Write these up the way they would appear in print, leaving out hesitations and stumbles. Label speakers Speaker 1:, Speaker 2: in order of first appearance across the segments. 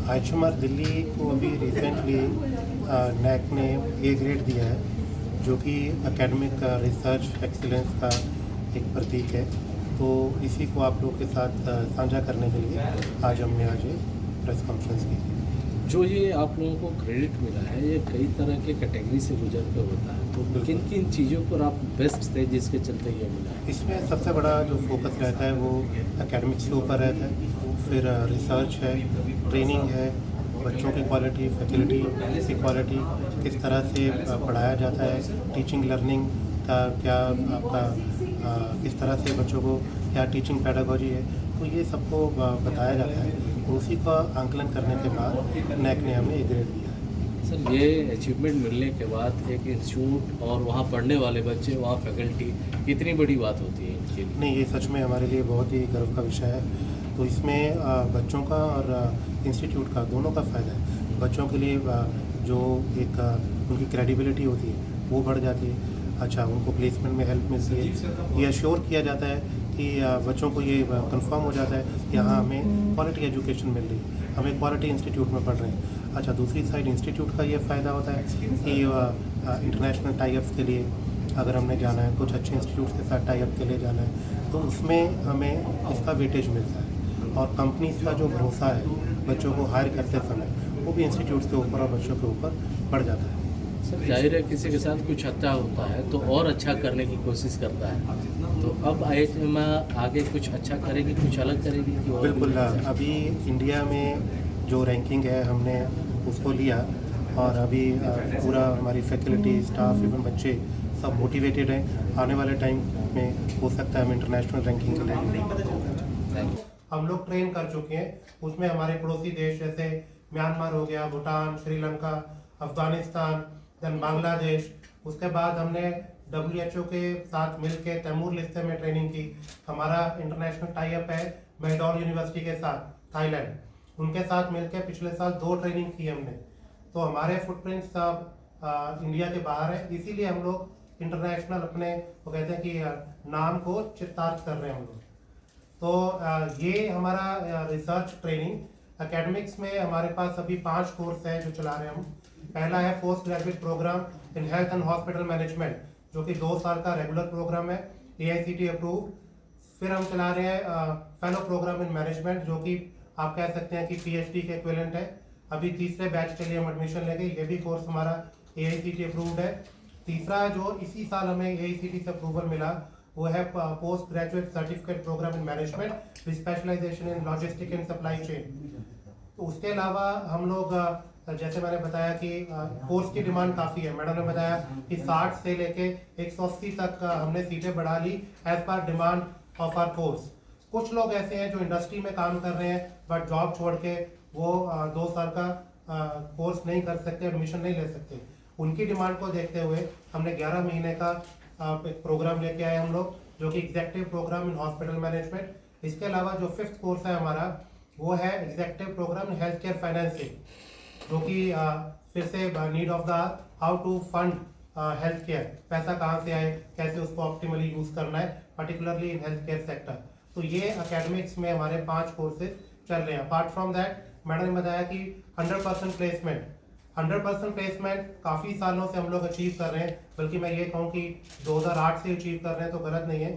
Speaker 1: आइशमर दिल्ली को अभी recently NAAC ने ए ग्रेड दिया है, जो कि एकेडमिक रिसर्च एक्सीलेंस का एक प्रतीक है। तो इसी को आप लोग के साथ साझा करने के लिए आज हमने आज ये प्रेस कॉन्फ्रेंस की।
Speaker 2: जो ये आप लोगों को क्रेडिट मिला है, ये कई तरह के कैटेगरी से गुजर के होता है, तो किन किन चीज़ों पर आप बेस्ट थे जिसके चलते ये मिला है?
Speaker 1: इसमें सबसे बड़ा जो फोकस रहता है वो एकेडमिक्स के ऊपर रहता है, फिर रिसर्च है, ट्रेनिंग है, बच्चों की क्वालिटी, फैकल्टी की क्वालिटी, किस तरह से पढ़ाया जाता है, टीचिंग लर्निंग का क्या आपका किस तरह से बच्चों को क्या टीचिंग पैडागोजी है, तो ये सबको बताया जाता है। उसी का आंकलन करने के बाद नैक ने हमें ए ग्रेड दिया है।
Speaker 2: सर, ये अचीवमेंट मिलने के बाद एक इंस्टीट्यूट और वहाँ पढ़ने वाले बच्चे, वहाँ फैकल्टी, कितनी बड़ी बात होती है इनके लिए?
Speaker 1: नहीं, ये सच में हमारे लिए बहुत ही गर्व का विषय है। तो इसमें बच्चों का और इंस्टीट्यूट का दोनों का फ़ायदा है। बच्चों के लिए जो एक उनकी क्रेडिबिलिटी होती है वो बढ़ जाती है। अच्छा, उनको प्लेसमेंट में हेल्प मिलती है। ये अश्योर किया जाता है कि बच्चों को ये कंफर्म हो जाता है कि हाँ, हमें क्वालिटी एजुकेशन मिल रही है, हमें क्वालिटी इंस्टीट्यूट में पढ़ रहे हैं। अच्छा, दूसरी साइड इंस्टीट्यूट का ये फ़ायदा होता है कि इंटरनेशनल टाई अप्स के लिए अगर हमने जाना है, कुछ अच्छे इंस्टीट्यूट के साथ टाई अप के लिए जाना है, तो उसमें हमें इसका वेटेज मिलता है। और कंपनीज का जो भरोसा है बच्चों को हायर करते समय, वो भी इंस्टीट्यूट्स के ऊपर और बच्चों के ऊपर बढ़ जाता है।
Speaker 2: सर, जाहिर है किसी के साथ कुछ अच्छा होता है तो और अच्छा करने की कोशिश करता है, तो अब आइशमर आगे कुछ अच्छा करेगी, कुछ अलग करेगी कि और
Speaker 1: बिल्कुल,
Speaker 2: भी अच्छा?
Speaker 1: अभी इंडिया में जो रैंकिंग है हमने उसको लिया, और अभी पूरा हमारी फैकल्टी, स्टाफ, इवन बच्चे सब मोटिवेटेड हैं। आने वाले टाइम में हो सकता है हम इंटरनेशनल रैंकिंग के लिए।
Speaker 2: Thank you.
Speaker 1: हम लोग ट्रेन कर चुके हैं, उसमें हमारे पड़ोसी देश जैसे म्यांमार हो गया, भूटान, श्रीलंका, अफगानिस्तान, देन बांग्लादेश। उसके बाद हमने WHO के साथ मिलकर तैमूर लिस्ते में ट्रेनिंग की। हमारा इंटरनेशनल टाई अप है मैकडॉल यूनिवर्सिटी के साथ, थाईलैंड। उनके साथ मिलकर पिछले साल 2 ट्रेनिंग की हमने। तो हमारे फुटप्रिंट सब इंडिया के बाहर है, इसीलिए हम लोग इंटरनेशनल अपने वो कहते हैं कि नाम को चितार्थ कर रहे हैं हम लोग। तो ये हमारा रिसर्च ट्रेनिंग एकेडमिक्स में हमारे पास अभी 5 कोर्स है जो चला रहे हैं हम। पहला है post graduate program in health and hospital management, जो कि 2 साल का रेगुलर प्रोग्राम है, AICTE अप्रूव। फिर हम चला रहे हैं फेलो प्रोग्राम इन मैनेजमेंट, जो कि आप कह सकते हैं कि PhD के इक्विवेलेंट है। अभी तीसरे बैच के लिए हम एडमिशन लेंगे, ये भी कोर्स हमारा AICTE अप्रूव्ड है। तीसरा जो इसी साल हमें AICTE से अप्रूवल मिला वो है post graduate certificate program in management with specialization in logistic and supply chain. तो उसके अलावा हम लोग जैसे मैंने बताया कि कोर्स की डिमांड काफ़ी है। मैडम ने बताया कि 60 से लेके 180 तक हमने सीटें बढ़ा ली as per demand of our course. कुछ लोग ऐसे हैं जो इंडस्ट्री में काम कर रहे हैं बट जॉब छोड़ के वो 2 साल का कोर्स नहीं कर सकते, एडमिशन नहीं ले सकते। उनकी डिमांड को देखते हुए हमने 11 महीने का एक प्रोग्राम लेके आए हम लोग, जो कि executive program in hospital management. इसके अलावा जो 5th कोर्स है हमारा वो है executive program in health care financing, जो कि फिर से need of the how to fund health care, पैसा कहाँ से आए, कैसे उसको ऑप्टिमली यूज करना है, particularly in health care sector. तो ये एकेडमिक्स में हमारे 5 कोर्सेज चल रहे हैं। अपार्ट फ्रॉम दैट मैडम ने बताया कि 100% प्लेसमेंट, 100% प्लेसमेंट काफ़ी सालों से हम लोग अचीव कर रहे हैं, बल्कि मैं ये कहूँ कि 2008 से अचीव कर रहे हैं तो गलत नहीं है।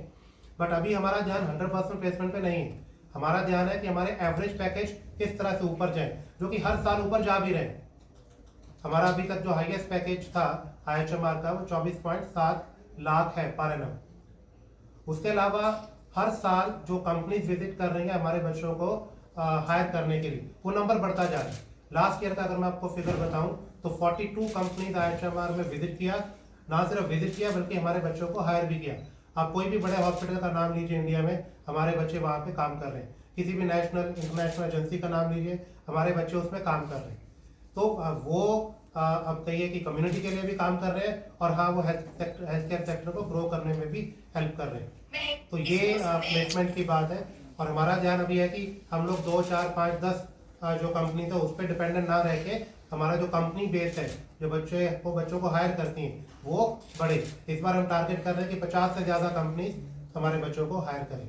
Speaker 1: बट अभी हमारा ध्यान 100% प्लेसमेंट पे नहीं है। हमारा ध्यान है कि हमारे एवरेज पैकेज किस तरह से ऊपर जाए, जो कि हर साल ऊपर जा भी रहे हैं। हमारा अभी तक जो हाईएस्ट पैकेज था IHMR का वो 24.7 लाख है पर एनम। उसके अलावा हर साल जो कंपनीज विजिट कर रही है हमारे बच्चों को हायर करने के लिए, वो नंबर बढ़ता जा रहा है। लास्ट ईयर का अगर मैं आपको फिगर बताऊं तो 42 कंपनीज IHMR में विजिट किया, ना सिर्फ विजिट किया बल्कि हमारे बच्चों को हायर भी किया। आप कोई भी बड़े हॉस्पिटल का नाम लीजिए इंडिया में, हमारे बच्चे वहाँ पे काम कर रहे हैं। किसी भी नेशनल इंटरनेशनल एजेंसी का नाम लीजिए, हमारे बच्चे उसमें काम कर रहे हैं। तो वो अब कहिए कि कम्युनिटी के लिए भी काम कर रहे हैं, और हाँ, वो हेल्थ केयर सेक्टर को ग्रो करने में भी हेल्प कर रहे हैं। तो ये प्लेसमेंट की बात है। और हमारा ध्यान अभी है कि हम लोग 2, 4, 5, 10 जो कंपनी है उस पर डिपेंडेंट ना रह के हमारा जो कंपनी बेस है, जो बच्चों को हायर करती हैं, वो बढ़े। इस बार हम टारगेट कर रहे हैं कि 50 से ज़्यादा कंपनीज हमारे बच्चों को हायर करें।